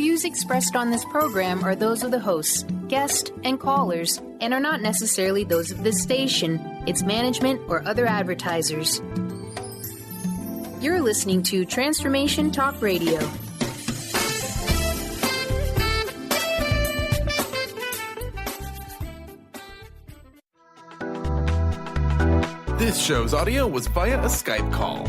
views expressed on this program are those of the hosts, guests, and callers, and are not necessarily those of this station, its management, or other advertisers. You're listening to Transformation Talk Radio. This show's audio was via a Skype call.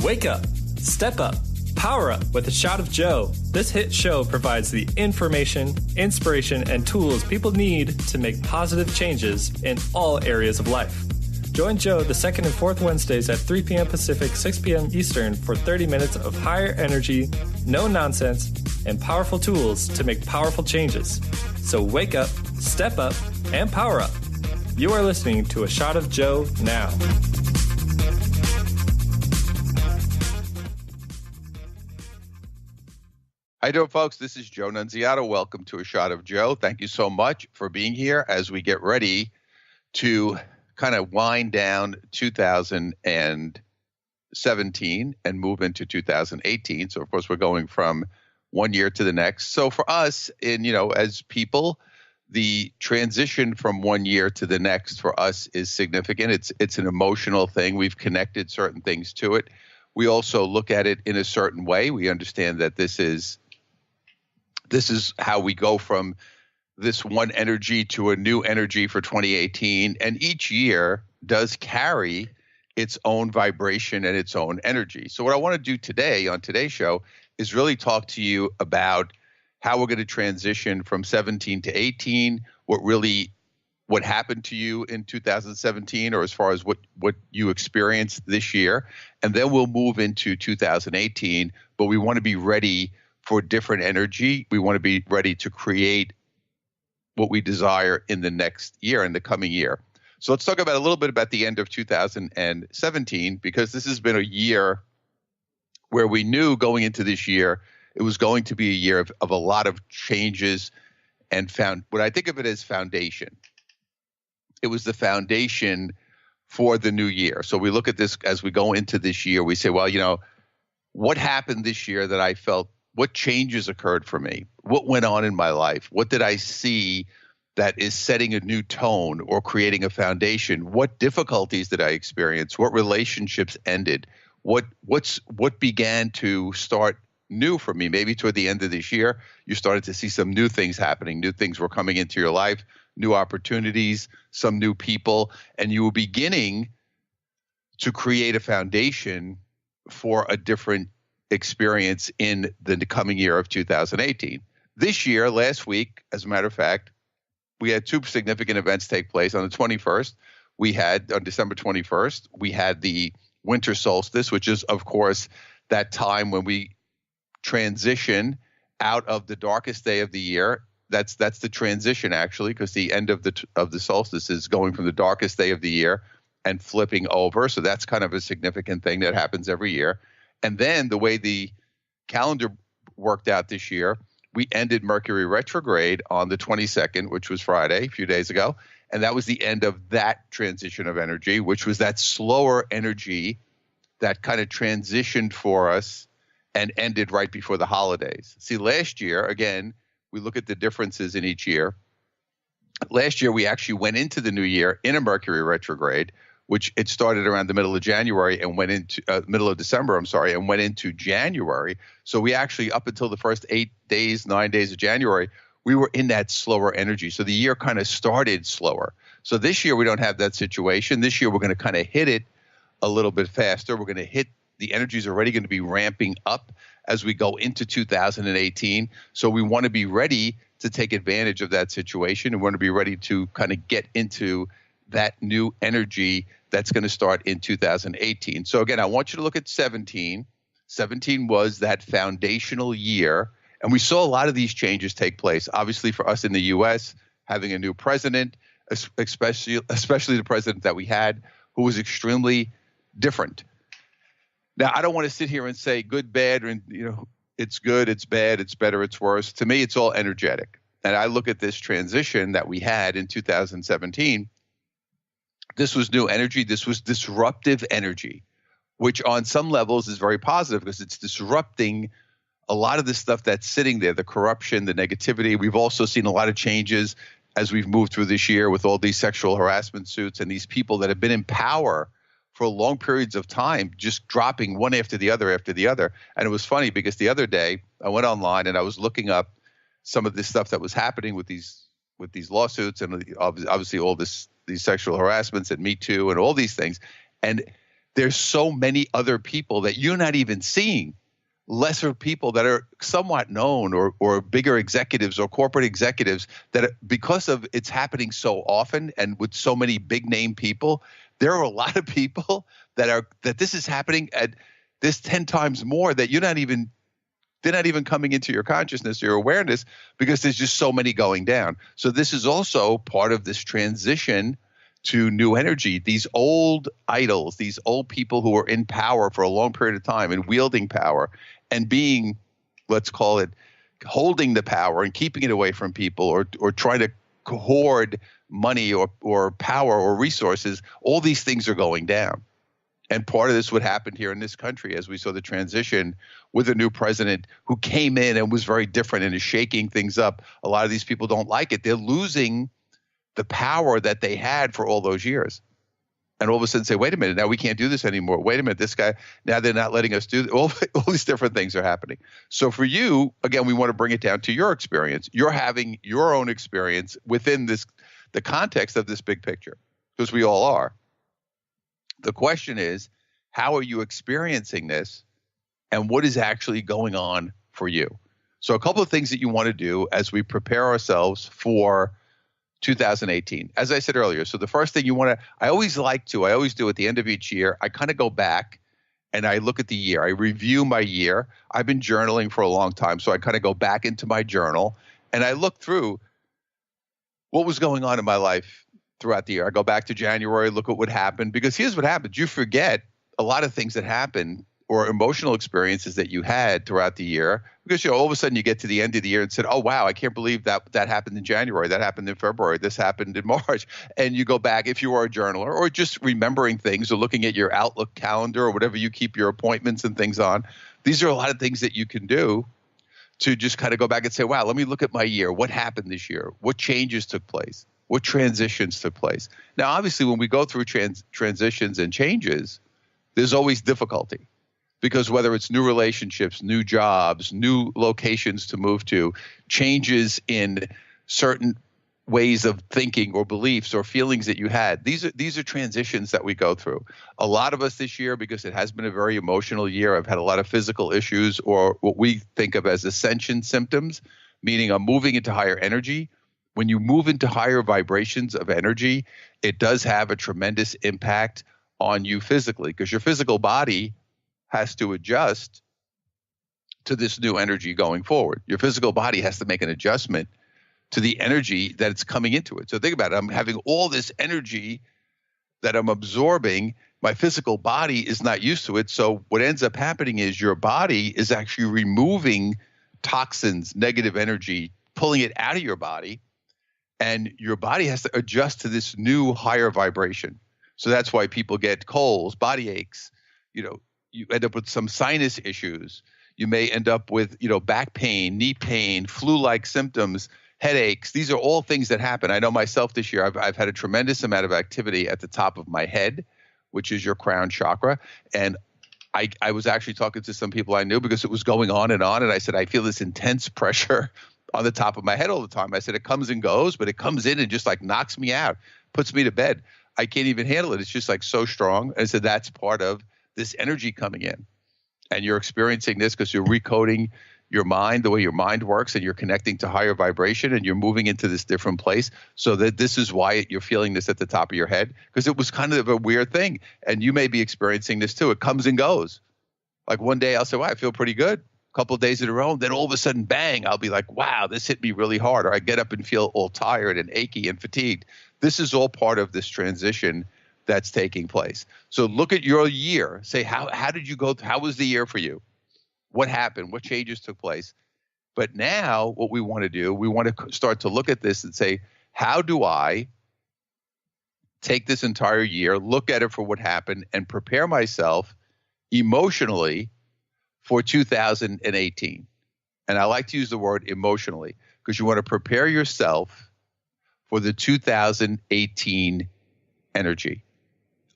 Wake up, step up, power up with a shot of Joe. This hit show provides the information, inspiration, and tools people need to make positive changes in all areas of life. Join Joe the second and fourth Wednesdays at 3 p.m. Pacific, 6 p.m. Eastern for 30 minutes of higher energy, no nonsense, and powerful tools to make powerful changes. So wake up, step up, and power up. You are listening to A Shot of Joe now. How you doing, folks? This is Joe Nunziata. Welcome to A Shot of Joe. Thank you so much for being here as we get ready to kind of wind down 2017 and move into 2018. So, of course, we're going from one year to the next. So for us, as people, the transition from one year to the next for us is significant. It's an emotional thing. We've connected certain things to it. We also look at it in a certain way. We understand that this is how we go from this one energy to a new energy for 2018. And each year does carry its own vibration and its own energy. So what I want to do today on today's show is really talk to you about how we're going to transition from 17 to 18, what happened to you in 2017, or as far as what you experienced this year. And then we'll move into 2018, but we want to be ready for different energy. We want to be ready to create what we desire in the next year, in the coming year. So let's talk about a little bit about the end of 2017, because this has been a year where we knew going into this year, it was going to be a year of a lot of changes, and found what I think of it as foundation. It was the foundation for the new year. So we look at this as we go into this year, we say, well, what happened this year that I felt, what changes occurred for me? What went on in my life? What did I see that is setting a new tone or creating a foundation? What difficulties did I experience? What relationships ended? What began to start new for me? Maybe toward the end of this year, you started to see some new things happening. New things were coming into your life, new opportunities, some new people, and you were beginning to create a foundation for a different experience in the coming year of 2018. This year, last week, as a matter of fact, we had two significant events take place. On the 21st, on December 21st, we had the winter solstice, which is, of course, that time when we transition out of the darkest day of the year. That's the transition, actually, because the end of the solstice is going from the darkest day of the year and flipping over. So that's kind of a significant thing that happens every year. And then the way the calendar worked out this year, we ended Mercury retrograde on the 22nd, which was Friday, a few days ago. And that was the end of that transition of energy, which was that slower energy that kind of transitioned for us and ended right before the holidays. See, last year, again, we look at the differences in each year. Last year, we actually went into the new year in a Mercury retrograde, which it started around the middle of January and went into middle of December, and went into January. So we actually, up until the first 9 days of January, we were in that slower energy. So the year kind of started slower. So this year, we don't have that situation. This year, we're going to kind of hit it a little bit faster. We're going to hit, the energy is already going to be ramping up as we go into 2018. So we want to be ready to take advantage of that situation, and we want to be ready to kind of get into that new energy that's going to start in 2018. So again, I want you to look at 17. 17 was that foundational year, and we saw a lot of these changes take place. Obviously, for us in the U.S., having a new president, especially the president that we had, who was extremely different. Now, I don't want to sit here and say good, bad, and it's good, it's bad, it's better, it's worse. To me, it's all energetic. And I look at this transition that we had in 2017. This was new energy. This was disruptive energy. which on some levels is very positive because it's disrupting a lot of the stuff that's sitting there, the corruption, the negativity. We've also seen a lot of changes as we've moved through this year with all these sexual harassment suits and these people that have been in power for long periods of time, just dropping one after the other after the other. And it was funny because the other day I went online and I was looking up some of this stuff that was happening with these lawsuits and obviously all these sexual harassments and Me Too and all these things. And there's so many other people that you're not even seeing. Lesser people that are somewhat known or bigger executives or corporate executives that because of it's happening so often and with so many big name people, there are a lot of people that this is happening at this 10 times more that they're not even coming into your consciousness, your awareness, because there's just so many going down. So this is also part of this transition to new energy. These old idols, these old people who are in power for a long period of time and wielding power and being, let's call it, holding the power and keeping it away from people or trying to hoard money or power or resources, all these things are going down. And part of this what happened here in this country as we saw the transition with a new president who came in and was very different and is shaking things up. A lot of these people don't like it. They're losing the power that they had for all those years. And all of a sudden say, wait a minute, now we can't do this anymore. Wait a minute, this guy, now they're not letting us do all these different things are happening. So for you, again, we want to bring it down to your experience. You're having your own experience within the context of this big picture, because we all are. The question is, how are you experiencing this and what is actually going on for you? So a couple of things that you want to do as we prepare ourselves for 2018. As I said earlier, so the first thing I always do at the end of each year, I kind of go back and I look at the year. I review my year. I've been journaling for a long time, so I kind of go back into my journal and I look through what was going on in my life throughout the year. I go back to January, look at what happened, because here's what happens. You forget a lot of things that happen or emotional experiences that you had throughout the year, because all of a sudden you get to the end of the year and said, oh, wow, I can't believe that happened in January, that happened in February, this happened in March. And you go back, if you are a journaler, or just remembering things or looking at your Outlook calendar or whatever you keep your appointments and things on. These are a lot of things that you can do to just kind of go back and say, wow, let me look at my year. What happened this year? What changes took place? What transitions took place? Now, obviously, when we go through transitions and changes, there's always difficulty. Because whether it's new relationships, new jobs, new locations to move to, changes in certain ways of thinking or beliefs or feelings that you had, these are transitions that we go through. A lot of us this year, because it has been a very emotional year, I've had a lot of physical issues or what we think of as ascension symptoms, meaning I'm moving into higher energy. When you move into higher vibrations of energy, it does have a tremendous impact on you physically, because your physical body has to adjust to this new energy going forward. Your physical body has to make an adjustment to the energy that it's coming into it. So think about it. I'm having all this energy that I'm absorbing. My physical body is not used to it. So what ends up happening is your body is actually removing toxins, negative energy, pulling it out of your body. And your body has to adjust to this new higher vibration. So that's why people get colds, body aches, you end up with some sinus issues. You may end up with, back pain, knee pain, flu-like symptoms, headaches. These are all things that happen. I know myself this year, I've had a tremendous amount of activity at the top of my head, which is your crown chakra. And I was actually talking to some people I knew because it was going on. And I said, I feel this intense pressure on the top of my head all the time. I said, it comes and goes, but it comes in and just like knocks me out, puts me to bed. I can't even handle it. It's just like so strong. And I said, that's part of this energy coming in, and you're experiencing this because you're recoding your mind, the way your mind works, and you're connecting to higher vibration, and you're moving into this different place. So that this is why you're feeling this at the top of your head, because it was kind of a weird thing. And you may be experiencing this too. It comes and goes. Like one day I'll say, wow, I feel pretty good. A couple of days in a row. Then all of a sudden, bang, I'll be like, wow, this hit me really hard. Or I get up and feel all tired and achy and fatigued. This is all part of this transition that's taking place. So look at your year. Say, how did you go? How was the year for you? What happened? What changes took place? But now what we want to do, we want to start to look at this and say, how do I take this entire year, look at it for what happened, and prepare myself emotionally for 2018. And I like to use the word emotionally because you want to prepare yourself for the 2018 energy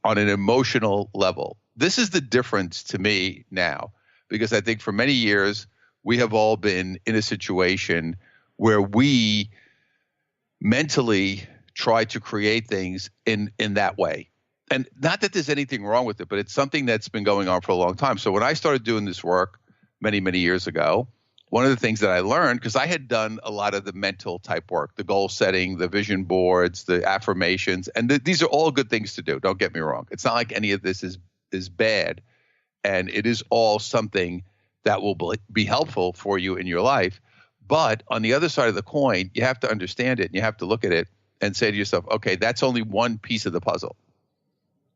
on an emotional level. This is the difference to me now, because I think for many years we have all been in a situation where we mentally try to create things in that way. And not that there's anything wrong with it, but it's something that's been going on for a long time. So when I started doing this work many, many years ago, one of the things that I learned, because I had done a lot of the mental type work, the goal setting, the vision boards, the affirmations, and these are all good things to do. Don't get me wrong. It's not like any of this is bad, and it is all something that will be helpful for you in your life. But on the other side of the coin, you have to understand it, and you have to look at it and say to yourself, okay, that's only one piece of the puzzle,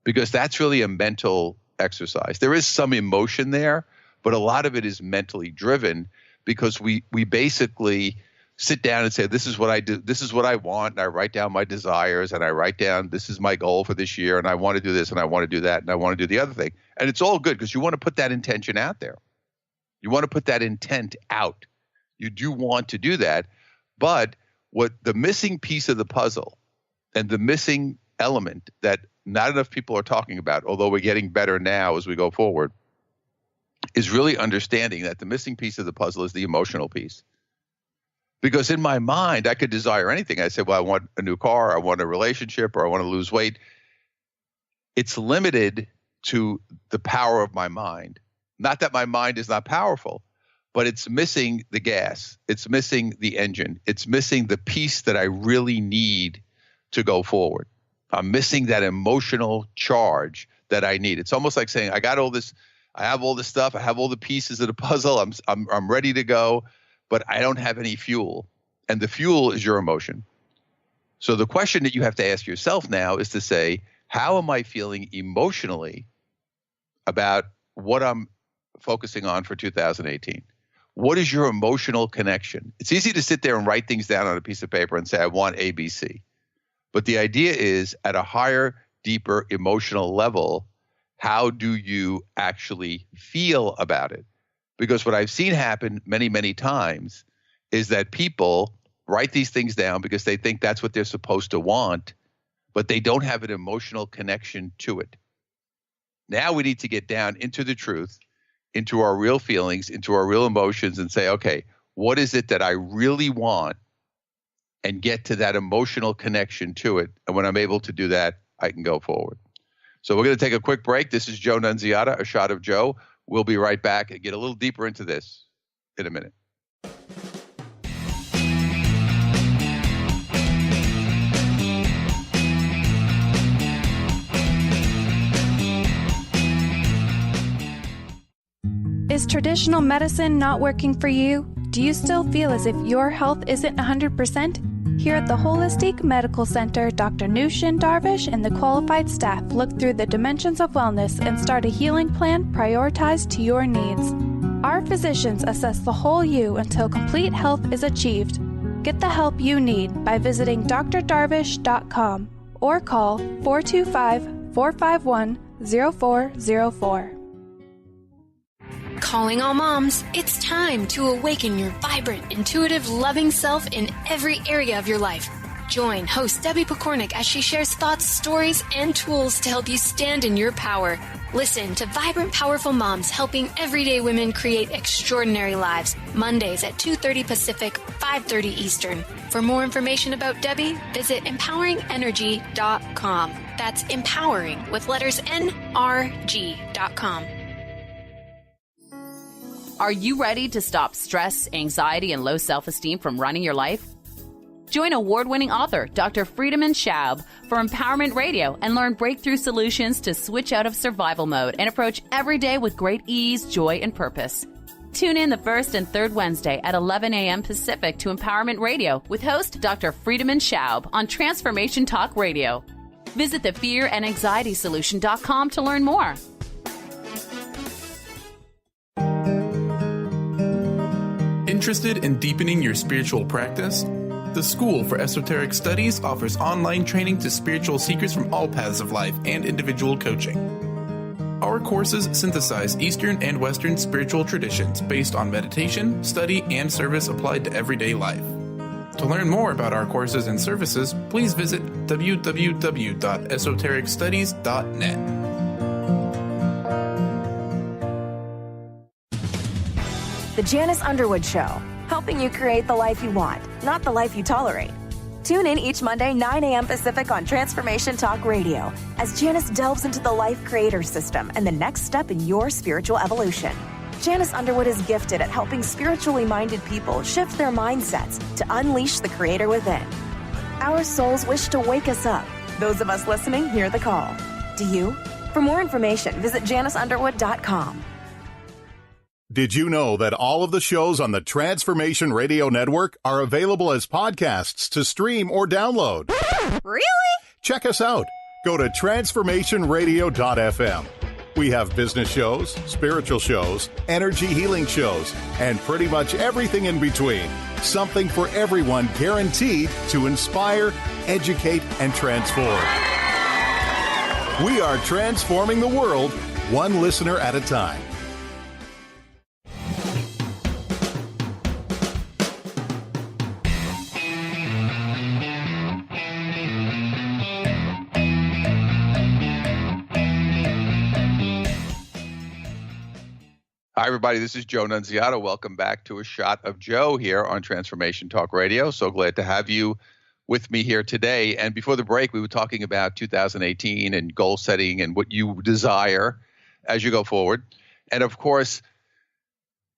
because that's really a mental exercise. There is some emotion there, but a lot of it is mentally driven, because we basically sit down and say, this is what I do, this is what I want, and I write down my desires, and I write down, this is my goal for this year, and I want to do this, and I want to do that, and I want to do the other thing. And it's all good because you want to put that intention out there. You want to put that intent out. You do want to do that. But what the missing piece of the puzzle and the missing element that not enough people are talking about, although we're getting better now as we go forward, is really understanding that the missing piece of the puzzle is the emotional piece. Because in my mind, I could desire anything. I say, well, I want a new car, I want a relationship, or I want to lose weight. It's limited to the power of my mind. Not that my mind is not powerful, but it's missing the gas. It's missing the engine. It's missing the piece that I really need to go forward. I'm missing that emotional charge that I need. It's almost like saying, I got all this, I have all this stuff, I have all the pieces of the puzzle, I'm ready to go, but I don't have any fuel. And the fuel is your emotion. So the question that you have to ask yourself now is to say, how am I feeling emotionally about what I'm focusing on for 2018? What is your emotional connection? It's easy to sit there and write things down on a piece of paper and say, I want ABC. But the idea is, at a higher, deeper emotional level, how do you actually feel about it? Because what I've seen happen many, many times is that people write these things down because they think that's what they're supposed to want, but they don't have an emotional connection to it. Now we need to get down into the truth, into our real feelings, into our real emotions, and say, okay, what is it that I really want? And get to that emotional connection to it. And when I'm able to do that, I can go forward. So we're going to take a quick break. This is Joe Nunziata, A Shot of Joe. We'll be right back and get a little deeper into this in a minute. Is traditional medicine not working for you? Do you still feel as if your health isn't 100%? Here at the Holistic Medical Center, Dr. Nushin Darvish and the qualified staff look through the dimensions of wellness and start a healing plan prioritized to your needs. Our physicians assess the whole you until complete health is achieved. Get the help you need by visiting drdarvish.com or call 425-451-0404. Calling all moms, it's time to awaken your vibrant, intuitive, loving self in every area of your life. Join host Debbie Pokornik as she shares thoughts, stories, and tools to help you stand in your power. Listen to Vibrant, Powerful Moms helping everyday women create extraordinary lives. Mondays at 2:30 Pacific, 5:30 Eastern. For more information about Debbie, visit empoweringenergy.com. That's empowering with letters NRG.com. Are you ready to stop stress, anxiety, and low self-esteem from running your life? Join award-winning author Dr. Friedemann Schaub for Empowerment Radio and learn breakthrough solutions to switch out of survival mode and approach every day with great ease, joy, and purpose. Tune in the first and third Wednesday at 11 a.m. Pacific to Empowerment Radio with host Dr. Friedemann Schaub on Transformation Talk Radio. Visit thefearandanxietysolution.com to learn more. Interested in deepening your spiritual practice? The School for Esoteric Studies offers online training to spiritual seekers from all paths of life and individual coaching. Our courses synthesize Eastern and Western spiritual traditions based on meditation, study, and service applied to everyday life. To learn more about our courses and services, please visit www.esotericstudies.net. The Janice Underwood Show, helping you create the life you want, not the life you tolerate. Tune in each Monday, 9 a.m. Pacific on Transformation Talk Radio as Janice delves into the life creator system and the next step in your spiritual evolution. Janice Underwood is gifted at helping spiritually minded people shift their mindsets to unleash the creator within. Our souls wish to wake us up. Those of us listening hear the call. Do you? For more information, visit janiceunderwood.com. Did you know that all of the shows on the Transformation Radio Network are available as podcasts to stream or download? Really? Check us out. Go to transformationradio.fm. We have business shows, spiritual shows, energy healing shows, and pretty much everything in between. Something for everyone, guaranteed to inspire, educate, and transform. We are transforming the world, one listener at a time. Hi, everybody. This is Joe Nunziata. Welcome back to A Shot of Joe here on Transformation Talk Radio. So glad to have you with me here today. And before the break, we were talking about 2018 and goal setting and what you desire as you go forward. And of course,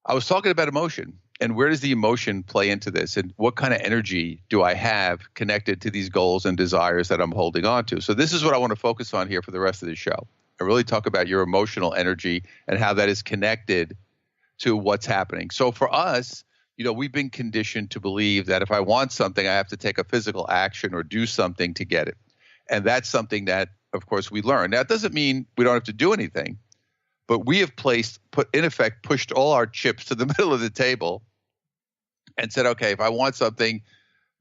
I was talking about emotion and where does the emotion play into this and what kind of energy do I have connected to these goals and desires that I'm holding on to. So this is what I want to focus on here for the rest of the show. I really talk about your emotional energy and how that is connected to what's happening. So for us, we've been conditioned to believe that if I want something, I have to take a physical action or do something to get it. And that's something that, of course, we learn. Now, it doesn't mean we don't have to do anything, but we have pushed all our chips to the middle of the table and said, okay, if I want something,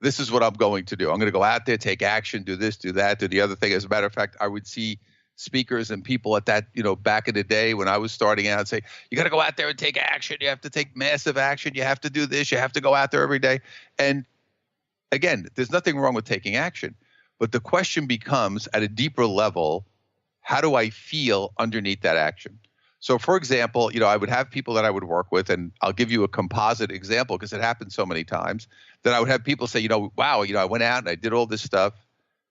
this is what I'm going to do. I'm going to go out there, take action, do this, do that, do the other thing. As a matter of fact, I would see speakers and people at that, back in the day when I was starting out say, you got to go out there and take action. You have to take massive action. You have to do this. You have to go out there every day. And again, there's nothing wrong with taking action. But the question becomes at a deeper level, how do I feel underneath that action? So for example, I would have people that I would work with, and I'll give you a composite example because it happens so many times that I would have people say, wow, I went out and I did all this stuff.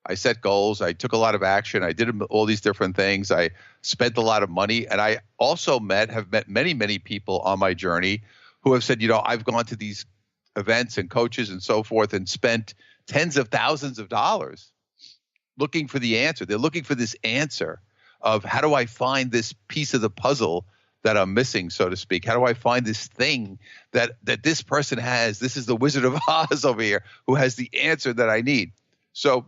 I set goals. I took a lot of action. I did all these different things. I spent a lot of money. And I also have met many, many people on my journey who have said, I've gone to these events and coaches and so forth and spent tens of thousands of dollars looking for the answer. They're looking for this answer of how do I find this piece of the puzzle that I'm missing, so to speak? How do I find this thing that this person has? This is the Wizard of Oz over here who has the answer that I need. So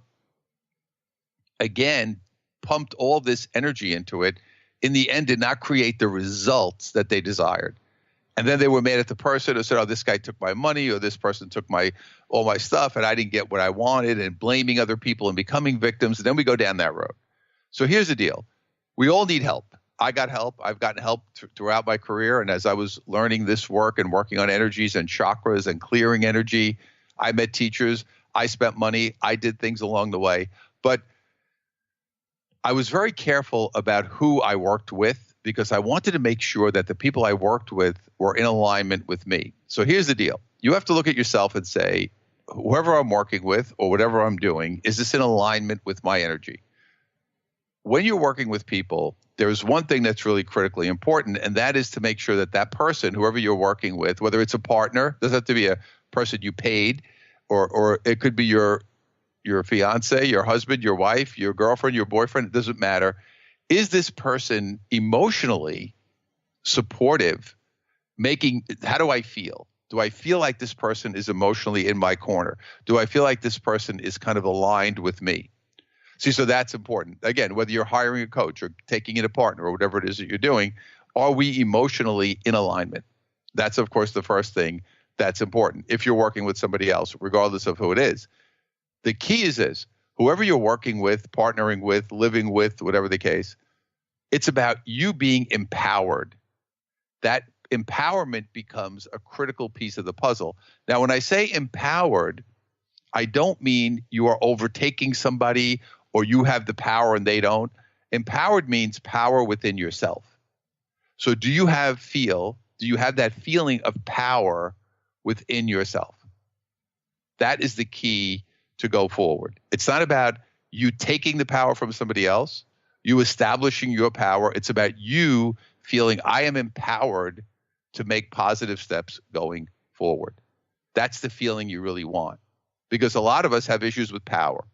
again, pumped all this energy into it, in the end did not create the results that they desired. And then they were mad at the person who said, oh, this guy took my money or this person took all my stuff and I didn't get what I wanted, and blaming other people and becoming victims. And then we go down that road. So here's the deal. We all need help. I got help. I've gotten help throughout my career. And as I was learning this work and working on energies and chakras and clearing energy, I met teachers. I spent money. I did things along the way. But I was very careful about who I worked with because I wanted to make sure that the people I worked with were in alignment with me. So here's the deal. You have to look at yourself and say, whoever I'm working with or whatever I'm doing, is this in alignment with my energy? When you're working with people, there's one thing that's really critically important, and that is to make sure that that person, whoever you're working with, whether it's a partner, doesn't have to be a person you paid, or it could be your fiance, your husband, your wife, your girlfriend, your boyfriend, it doesn't matter. Is this person emotionally supportive? How do I feel? Do I feel like this person is emotionally in my corner? Do I feel like this person is kind of aligned with me? See, so that's important. Again, whether you're hiring a coach or taking in a partner or whatever it is that you're doing, are we emotionally in alignment? That's, of course, the first thing that's important if you're working with somebody else, regardless of who it is. The key is this: whoever you're working with, partnering with, living with, whatever the case, It's about you being empowered. That empowerment becomes a critical piece of the puzzle. Now, when I say empowered, I don't mean you are overtaking somebody or you have the power and they don't. Empowered means power within yourself. So do you have that feeling of power within yourself? That is the key to go forward. It's not about you taking the power from somebody else, you establishing your power. It's about you feeling I am empowered to make positive steps going forward. That's the feeling you really want. Because a lot of us have issues with power.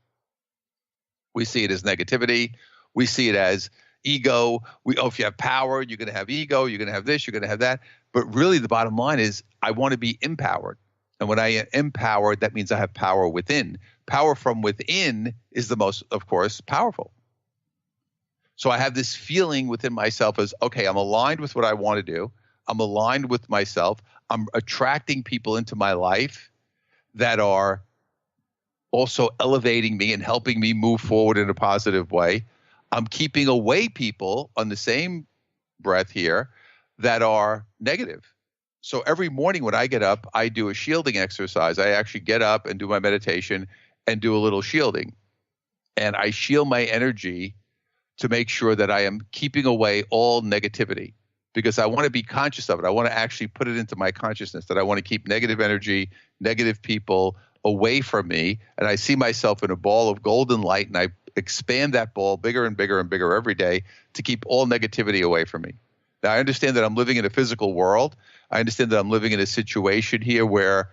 We see it as negativity. We see it as ego. If you have power, you're going to have ego. You're going to have this. You're going to have that. But really, the bottom line is I want to be empowered. And when I am empowered, that means I have power within. Power from within is the most, of course, powerful. So I have this feeling within myself as, okay, I'm aligned with what I want to do. I'm aligned with myself. I'm attracting people into my life that are also elevating me and helping me move forward in a positive way. I'm keeping away people on the same breath here that are negative. So every morning when I get up, I do a shielding exercise. I actually get up and do my meditation and do a little shielding. And I shield my energy to make sure that I am keeping away all negativity because I want to be conscious of it. I want to actually put it into my consciousness that I want to keep negative energy, negative people away from me. And I see myself in a ball of golden light and I expand that ball bigger and bigger and bigger every day to keep all negativity away from me. Now, I understand that I'm living in a physical world. I understand that I'm living in a situation here where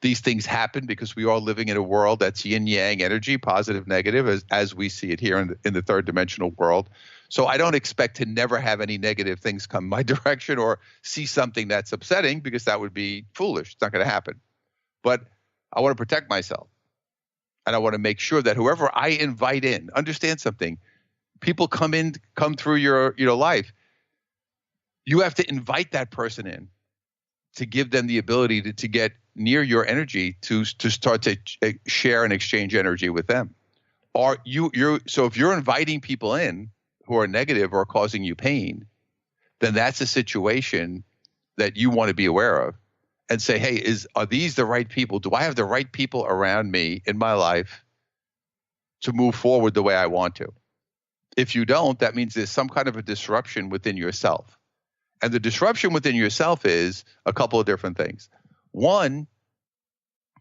these things happen because we are living in a world that's yin-yang energy, positive, negative, as we see it here in the third dimensional world. So I don't expect to never have any negative things come my direction or see something that's upsetting because that would be foolish. It's not going to happen. But I want to protect myself. And I want to make sure that whoever I invite in, understand something. People come through your life. You have to invite that person in to give them the ability to get near your energy to start to share and exchange energy with them. So if you're inviting people in who are negative or causing you pain, then that's a situation that you want to be aware of and say, hey, are these the right people? Do I have the right people around me in my life to move forward the way I want to? If you don't, that means there's some kind of a disruption within yourself. And the disruption within yourself is a couple of different things. One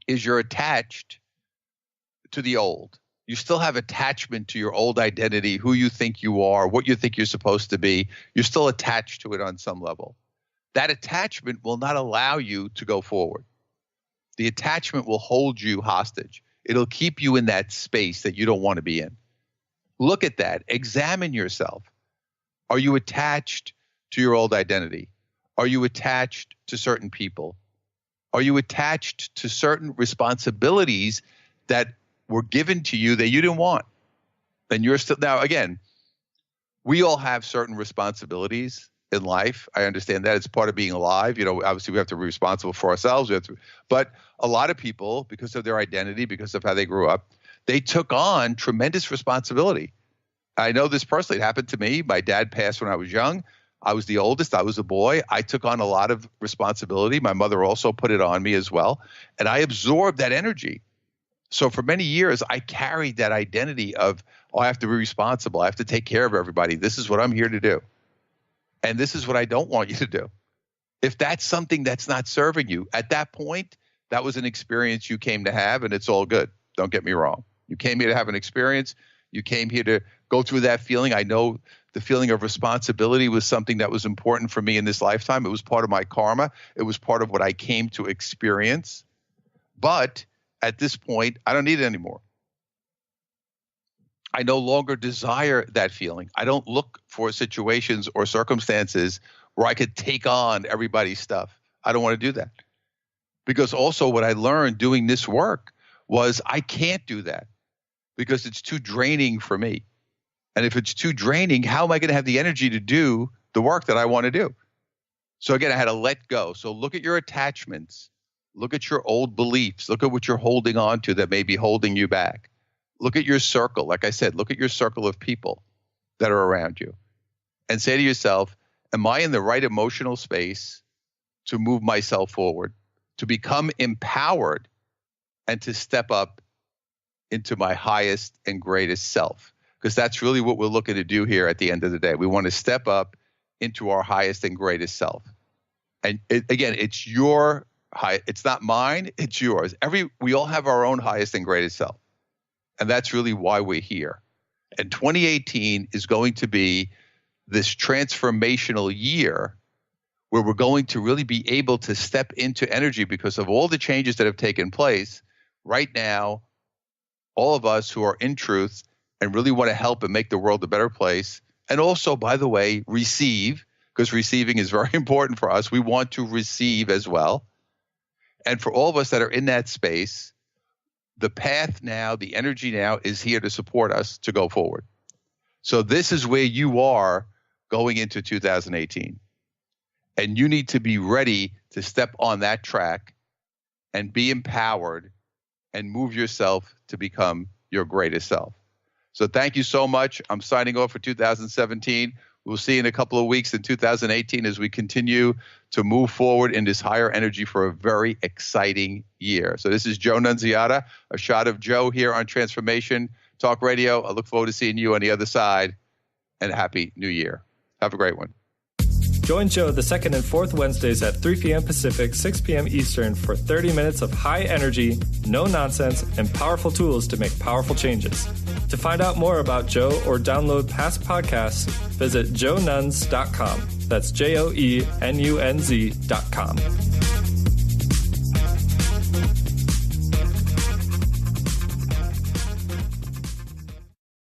is you're attached to the old. You still have attachment to your old identity, who you think you are, what you think you're supposed to be. You're still attached to it on some level. That attachment will not allow you to go forward. The attachment will hold you hostage. It'll keep you in that space that you don't want to be in. Look at that. Examine yourself. Are you attached to your old identity? Are you attached to certain people? Are you attached to certain responsibilities that were given to you that you didn't want? And you're still, now again, we all have certain responsibilities in life. I understand that it's part of being alive. Obviously we have to be responsible for ourselves. But a lot of people, because of their identity, because of how they grew up, they took on tremendous responsibility. I know this personally. It happened to me. My dad passed when I was young. I was the oldest. I was a boy. I took on a lot of responsibility. My mother also put it on me as well. And I absorbed that energy. So for many years, I carried that identity of, I have to be responsible. I have to take care of everybody. This is what I'm here to do. And this is what I don't want you to do. If that's something that's not serving you, at that point, that was an experience you came to have, and it's all good. Don't get me wrong. You came here to have an experience. You came here to go through that feeling. I know the feeling of responsibility was something that was important for me in this lifetime. It was part of my karma. It was part of what I came to experience. But at this point, I don't need it anymore. I no longer desire that feeling. I don't look for situations or circumstances where I could take on everybody's stuff. I don't want to do that. Because also what I learned doing this work was I can't do that because it's too draining for me. And if it's too draining, how am I going to have the energy to do the work that I want to do? So again, I had to let go. So look at your attachments. Look at your old beliefs. Look at what you're holding on to that may be holding you back. Look at your circle. Like I said, look at your circle of people that are around you and say to yourself, am I in the right emotional space to move myself forward, to become empowered, and to step up into my highest and greatest self? Because that's really what we're looking to do here at the end of the day. We want to step up into our highest and greatest self. And again, it's your high. It's not mine. It's yours. We all have our own highest and greatest self. And that's really why we're here. And 2018 is going to be this transformational year where we're going to really be able to step into energy because of all the changes that have taken place. Right now, all of us who are in truth and really want to help and make the world a better place, and also, by the way, receive, because receiving is very important for us. We want to receive as well. And for all of us that are in that space, the path now, the energy now is here to support us to go forward. So this is where you are going into 2018. And you need to be ready to step on that track and be empowered and move yourself to become your greatest self. So thank you so much. I'm signing off for 2017. We'll see you in a couple of weeks in 2018 as we continue to move forward in this higher energy for a very exciting year. So this is Joe Nunziata, a shot of Joe here on Transformation Talk Radio. I look forward to seeing you on the other side, and Happy New Year. Have a great one. Join Joe the second and fourth Wednesdays at 3 p.m. Pacific, 6 p.m. Eastern for 30 minutes of high energy, no nonsense, and powerful tools to make powerful changes. To find out more about Joe or download past podcasts, visit joenunz.com. That's JOENUNZ.com.